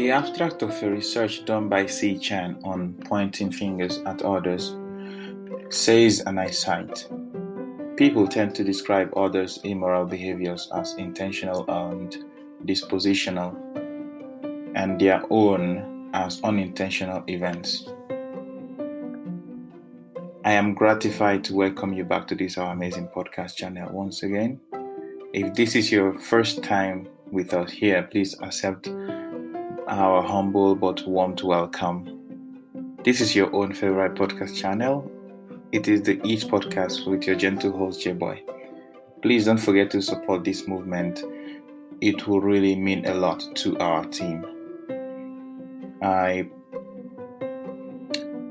The abstract of a research done by C. Chan on pointing fingers at others says, and I cite, people tend to describe others' immoral behaviors as intentional and dispositional, and their own as unintentional events. I am gratified to welcome you back to this our amazing podcast channel once again. If this is your first time with us here, please accept our humble but warm welcome. This is your own favorite podcast channel. It is the Each Podcast with your gentle host, J-Boy. Please don't forget to support this movement. It will really mean a lot to our team. I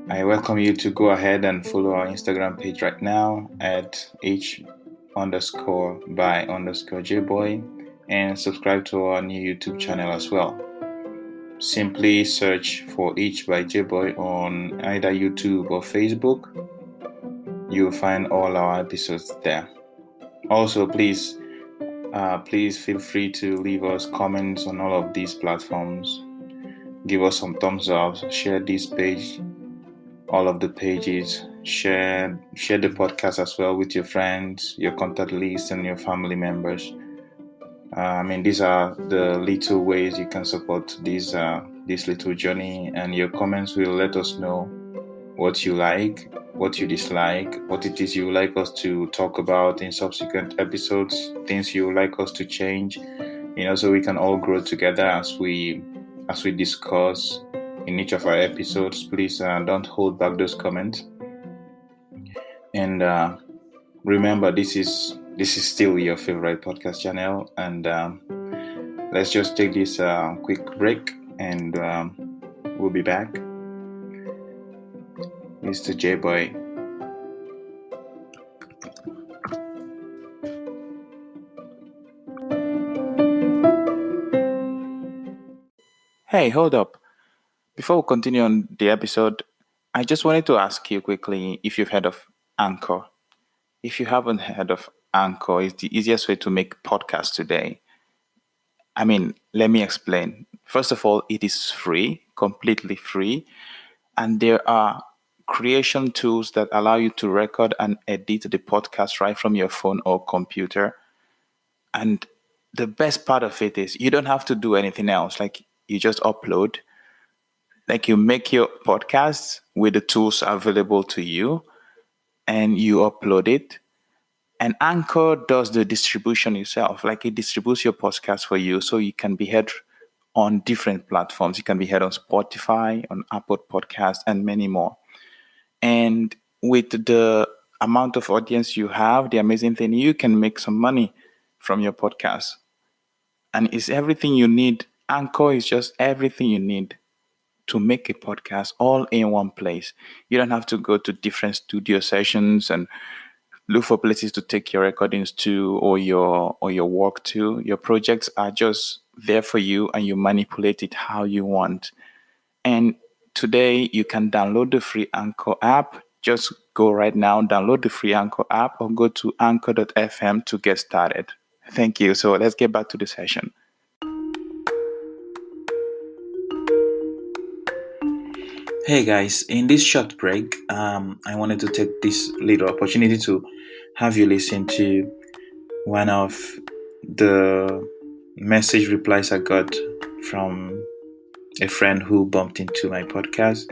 welcome you to go ahead and follow our Instagram page right now at H_by_J-Boy and subscribe to our new YouTube channel as well. Simply search for H by J-Boy on either YouTube or Facebook. You'll find all our episodes there. Also, please feel free to leave us comments on all of these platforms. Give us some thumbs up, share this page, all of the pages, share the podcast as well with your friends, your contact list, and your family members. These are the little ways you can support this little journey, and your comments will let us know what you like, what you dislike, what it is you would like us to talk about in subsequent episodes, things you would like us to change, so we can all grow together as we discuss in each of our episodes. Please don't hold back those comments. And remember, this is still your favorite podcast channel, and let's just take this quick break, and we'll be back. Mr. J-Boy. Hey, hold up. Before we continue on the episode, I just wanted to ask you quickly if you've heard of Anchor. If you haven't heard of Anchor, it's the easiest way to make podcasts today. Let me explain. First of all, it is free, completely free, and there are creation tools that allow you to record and edit the podcast right from your phone or computer. And the best part of it is you don't have to do anything else. Like, you just upload, like you make your podcasts with the tools available to you, and you upload it. And Anchor does the distribution yourself. Like, it distributes your podcast for you, so you can be heard on different platforms. You can be heard on Spotify, on Apple Podcasts, and many more. And with the amount of audience you have, the amazing thing, you can make some money from your podcast. And it's everything you need. Anchor is just everything you need to make a podcast all in one place. You don't have to go to different studio sessions and look for places to take your recordings to, or your work to. Your projects are just there for you, and you manipulate it how you want. And today you can download the free Anchor app. Just go right now, download the free Anchor app, or go to anchor.fm to get started. Thank you. So let's get back to the session. Hey guys, in this short break, I wanted to take this little opportunity to have you listen to one of the message replies I got from a friend who bumped into my podcast,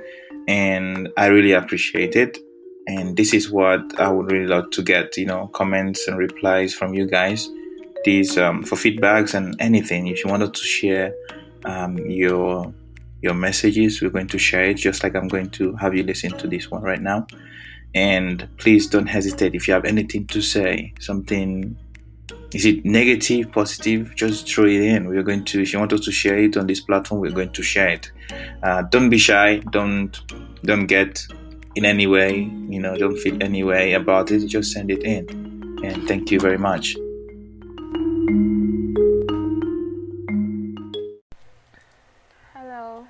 and I really appreciate it. And this is what I would really love to get, comments and replies from you guys. These for feedbacks and anything. If you wanted to share your messages, we're going to share it, just like I'm going to have you listen to this one right now. And please don't hesitate. If you have anything to say, something, is it negative, positive, just throw it in. We're going to, if you want us to share it on this platform, we're going to share it. Don't be shy. Don't get in any way, don't feel any way about it. Just send it in. And thank you very much. Hello,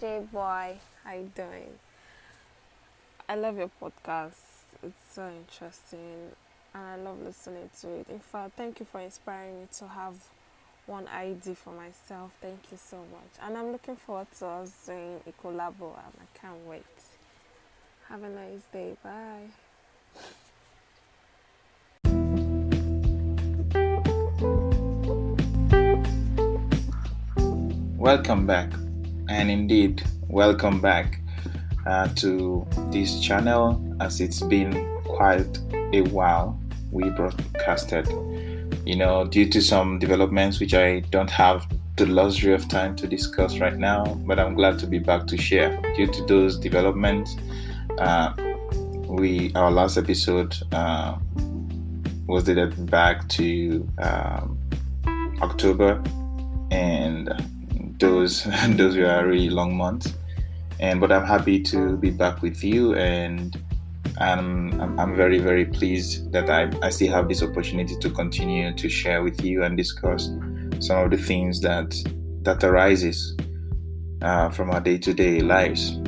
J-Boy. How you doing? I love your podcast. It's so interesting, and I love listening to it. In fact, thank you for inspiring me to have one ID for myself. Thank you so much. And I'm looking forward to us doing a collabo, and I can't wait. Have a nice day. Bye. Welcome back, and indeed, welcome back to this channel, as it's been quite a while we broadcasted. Due to some developments which I don't have the luxury of time to discuss right now, but I'm glad to be back to share. Due to those developments, our last episode was dated back to October, and those were really long months. But I'm happy to be back with you, and I'm very, very pleased that I still have this opportunity to continue to share with you and discuss some of the things that arises from our day-to-day lives.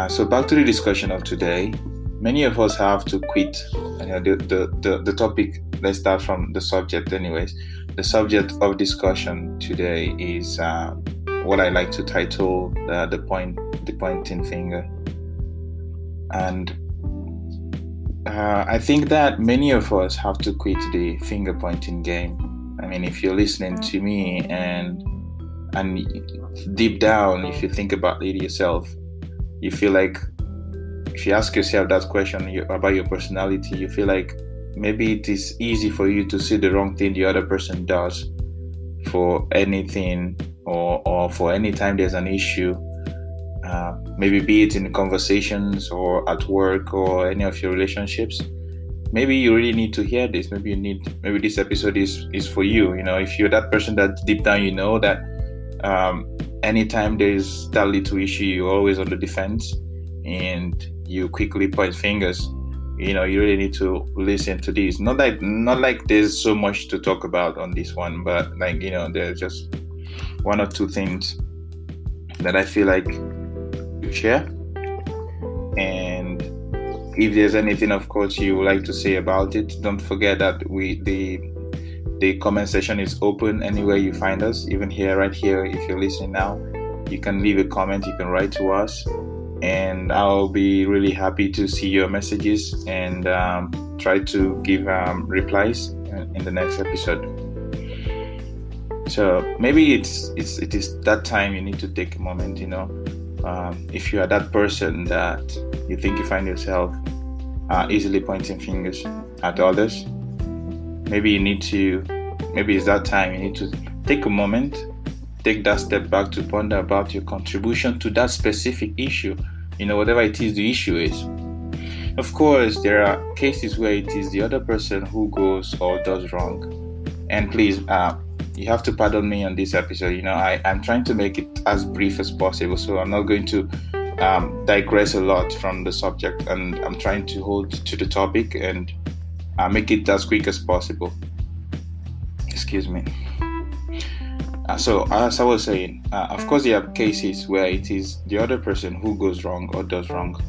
So back to the discussion of today. Many of us have to quit. The topic, let's start from the subject anyways. The subject of discussion today is what I like to title the pointing finger. And I think that many of us have to quit the finger pointing game. I mean, if you're listening to me and deep down, if you think about it yourself, you feel like, if you ask yourself that question about your personality, you feel like maybe it is easy for you to see the wrong thing the other person does for anything, or for any time there's an issue, maybe be it in conversations or at work or any of your relationships. Maybe you really need to hear this. Maybe this episode is for you. If you're that person that deep down you know that anytime there's that little issue, you're always on the defense and you quickly point fingers. You really need to listen to this. Not like there's so much to talk about on this one, but there's just one or two things that I feel like you share. And if there's anything, of course, you would like to say about it, don't forget that the comment section is open anywhere you find us, even right here. If you're listening now, you can leave a comment, you can write to us, and I'll be really happy to see your messages and try to give replies in the next episode. So maybe it is that time you need to take a moment. If you are that person that you think you find yourself easily pointing fingers at others, maybe it's that time you need to take a moment, take that step back to ponder about your contribution to that specific issue, whatever it is the issue is. Of course, there are cases where it is the other person who goes or does wrong. And please, you have to pardon me on this episode. I'm trying to make it as brief as possible, so I'm not going to digress a lot from the subject, and I'm trying to hold to the topic and make it as quick as possible. Excuse me. So as I was saying, of course there are cases where it is the other person who goes wrong or does wrong.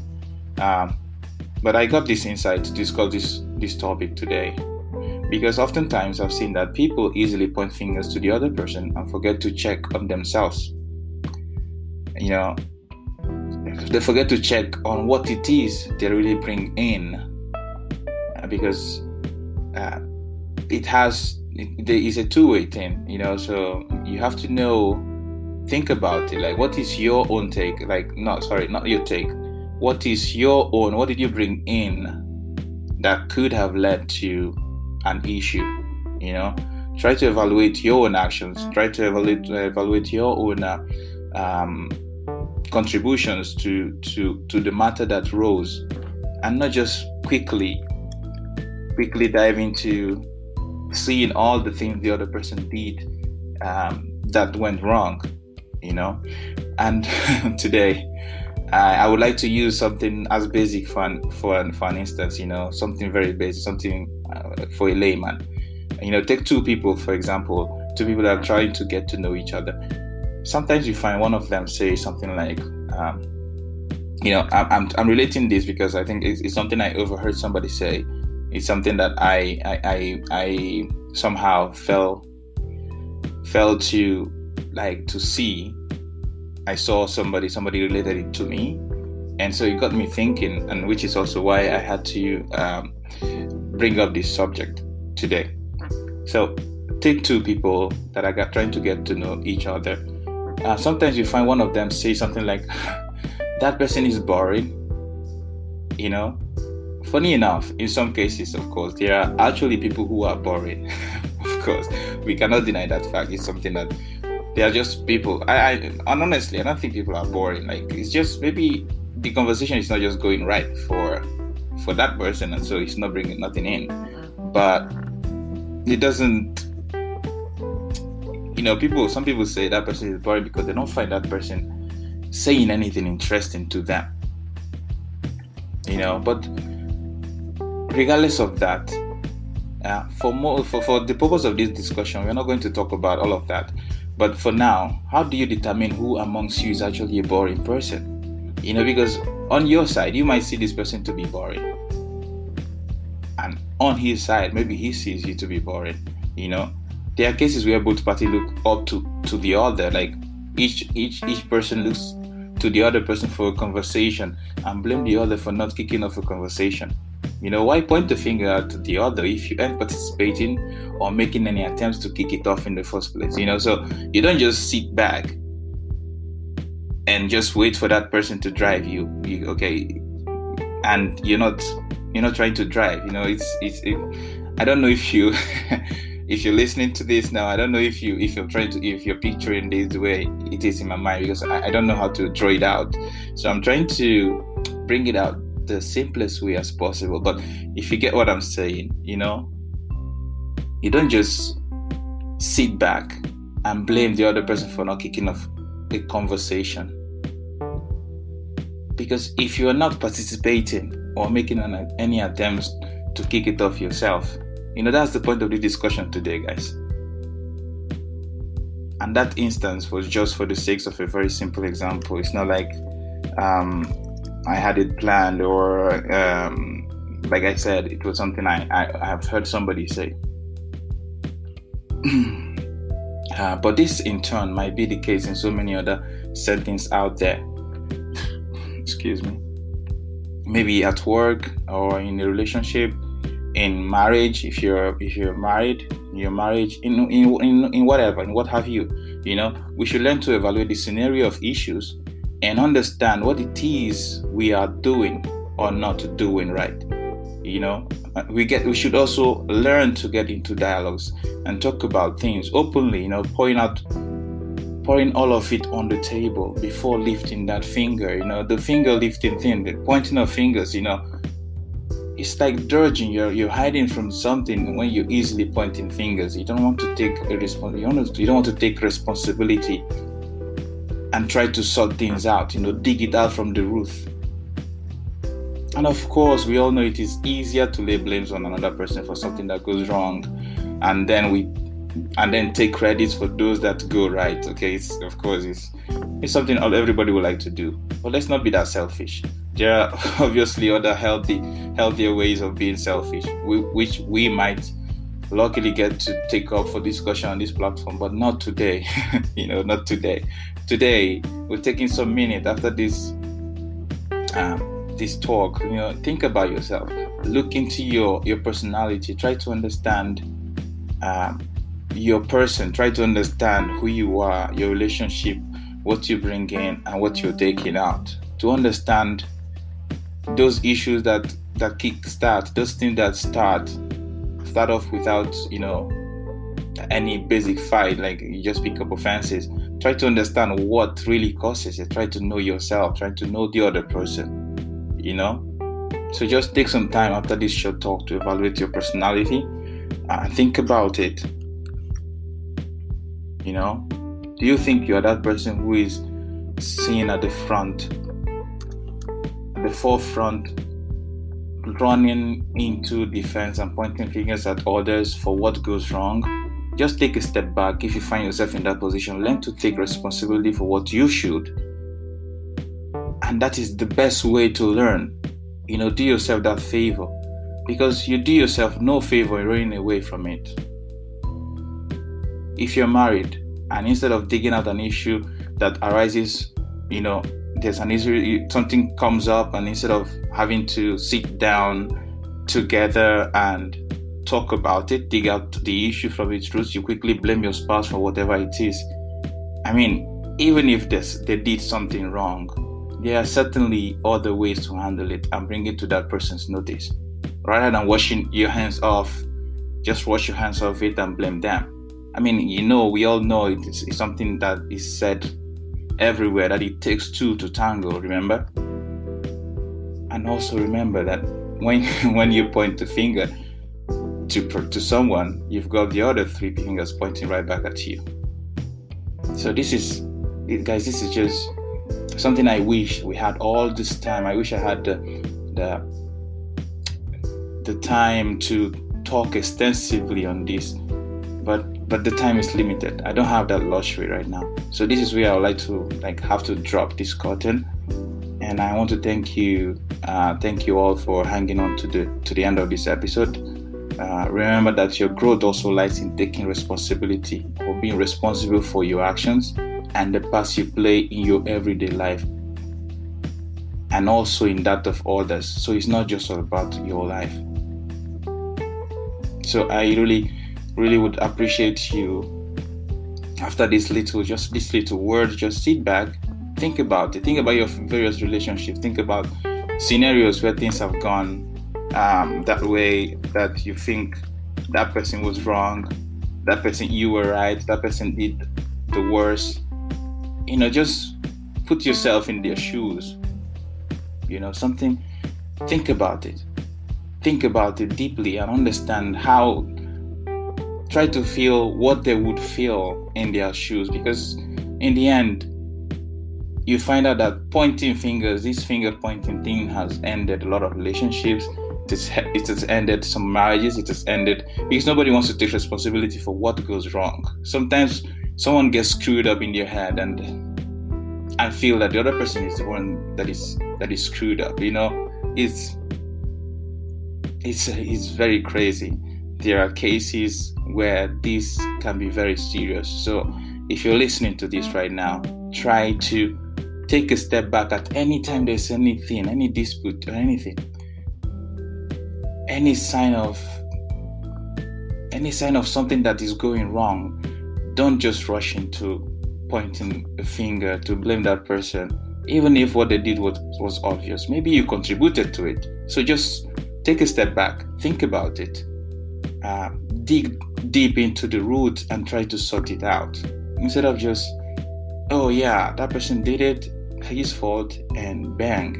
But I got this insight to discuss this topic today, because oftentimes I've seen that people easily point fingers to the other person and forget to check on themselves. They forget to check on what it is they really bring in, because it is a two-way thing, so you have to think about it, like, what is your own take, not your take, what is your own, what did you bring in that could have led to an issue? Try to evaluate your own actions, try to evaluate your own contributions to the matter that rose, and not just quickly dive into seeing all the things the other person did that went wrong. And today I would like to use something as basic for an instance, something very basic, something for a layman. Take two people, for example, two people that are trying to get to know each other. Sometimes you find one of them say something like, I'm relating this because I think it's something I overheard somebody say. It's something that I somehow fell failed to see. I saw somebody related it to me, and so it got me thinking, and which is also why I had to bring up this subject today. So take two people that are trying to get to know each other. Sometimes you find one of them say something like, that person is boring. Funny enough, in some cases, of course, there are actually people who are boring. Of course, we cannot deny that fact. It's something that they are just people. And honestly, I don't think people are boring. Like, it's just maybe the conversation is not just going right for that person, and so it's not bringing nothing in. But it doesn't. Some people say that person is boring because they don't find that person saying anything interesting to them. But regardless of that, for the purpose of this discussion, we're not going to talk about all of that. But for now, how do you determine who amongst you is actually a boring person? Because on your side, you might see this person to be boring, and on his side, maybe he sees you to be boring. There are cases where both parties look up to the other, like each person looks to the other person for a conversation and blame the other for not kicking off a conversation. Why point the finger at the other if you aren't participating or making any attempts to kick it off in the first place? So you don't just sit back and just wait for that person to drive you. Okay, and you're not trying to drive. I don't know if you if you're listening to this now, I don't know if you're picturing this the way it is in my mind, because I don't know how to draw it out. So I'm trying to bring it out the simplest way as possible. But if you get what I'm saying, you don't just sit back and blame the other person for not kicking off a conversation. Because if you are not participating or making any attempts to kick it off yourself, that's the point of the discussion today, guys. And that instance was just for the sake of a very simple example. It's not like I had it planned, or like I said, it was something I have heard somebody say. But this in turn might be the case in so many other settings out there. Excuse me. Maybe at work or in a relationship, in marriage, if you're married, in your marriage, in whatever, in what have you. We should learn to evaluate the scenario of issues and understand what it is we are doing or not doing right. We should also learn to get into dialogues and talk about things openly, pouring all of it on the table before lifting that finger. The finger lifting thing, the pointing of fingers, it's like dodging. You're hiding from something when you're easily pointing fingers. You don't want to take you don't want to take responsibility and try to sort things out, dig it out from the root. And of course, we all know it is easier to lay blames on another person for something that goes wrong, and then take credits for those that go right. Okay, it's something everybody would like to do. But let's not be that selfish. There are obviously other healthier ways of being selfish, which we might luckily get to take up for discussion on this platform, but not today. Not today. Today, we're taking some minutes after this talk. Think about yourself. Look into your personality. Try to understand your person. Try to understand who you are, your relationship, what you bring in, and what you're taking out. To understand those issues that kick-start, those things that start off without any basic fight, like you just pick up offenses. Try to understand what really causes it. Try to know yourself. Try to know the other person. So just take some time after this short talk to evaluate your personality and think about it. Do you think you are that person who is seen at the forefront, running into defense and pointing fingers at others for what goes wrong? Just take a step back. If you find yourself in that position, learn to take responsibility for what you should. And that is the best way to learn. Do yourself that favor, because you do yourself no favor in running away from it. if you're married and instead of digging out an issue that arises, there's an issue, something comes up, and instead of having to sit down together and talk about it, dig out the issue from its roots, you quickly blame your spouse for whatever it is. I mean, even if they did something wrong, there are certainly other ways to handle it and bring it to that person's notice. Rather than washing your hands off, just wash your hands off it and blame them. I mean, we all know it's something that is said everywhere, that it takes two to tango, remember? And also remember that when you point the finger to someone, you've got the other three fingers pointing right back at you. So this is just something I wish we had all this time. I wish I had the time to talk extensively on this, but the time is limited. I don't have that luxury right now. So this is where I would like to have to drop this curtain. And I want to thank you all for hanging on to the end of this episode. Remember that your growth also lies in taking responsibility, or being responsible for your actions and the part you play in your everyday life, and also in that of others. So it's not just all about your life. So I really would appreciate you, after this little word, just sit back, think about it, think about your various relationships, think about scenarios where things have gone that way, that you think that person was wrong, that person you were right, that person did the worst. Just put yourself in their shoes. Think about it deeply and understand how, try to feel what they would feel in their shoes, because in the end you find out that pointing fingers, this finger pointing thing, has ended a lot of relationships. It has ended some marriages. It has ended because nobody wants to take responsibility for what goes wrong. Sometimes someone gets screwed up in their head and feel that the other person is the one that is screwed up. It's very crazy. There are cases where this can be very serious. So if you're listening to this right now, try to take a step back at any time there's anything, any dispute or anything, any sign of something that is going wrong. Don't just rush into pointing a finger to blame that person, even if what they did was obvious. Maybe you contributed to it. So just take a step back, think about it, dig deep into the root and try to sort it out, instead of just, oh yeah, that person did it, his fault, and bang,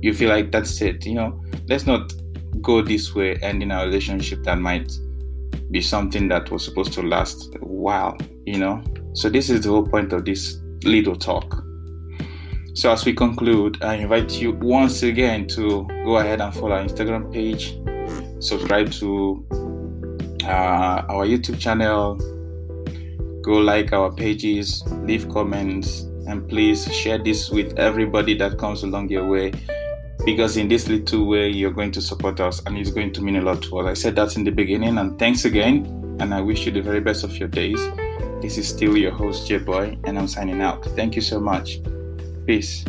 you feel like that's it. Let's not go this way, ending our relationship that might be something that was supposed to last a while. So this is the whole point of this little talk. So as we conclude, I invite you once again to go ahead and follow our Instagram page, subscribe to our YouTube channel, go like our pages, leave comments, and please share this with everybody that comes along your way, because in this little way you're going to support us and it's going to mean a lot to us. I said that in the beginning, and thanks again, and I wish you the very best of your days. This is still your host, J-Boy, and I'm signing out. Thank you so much. Peace.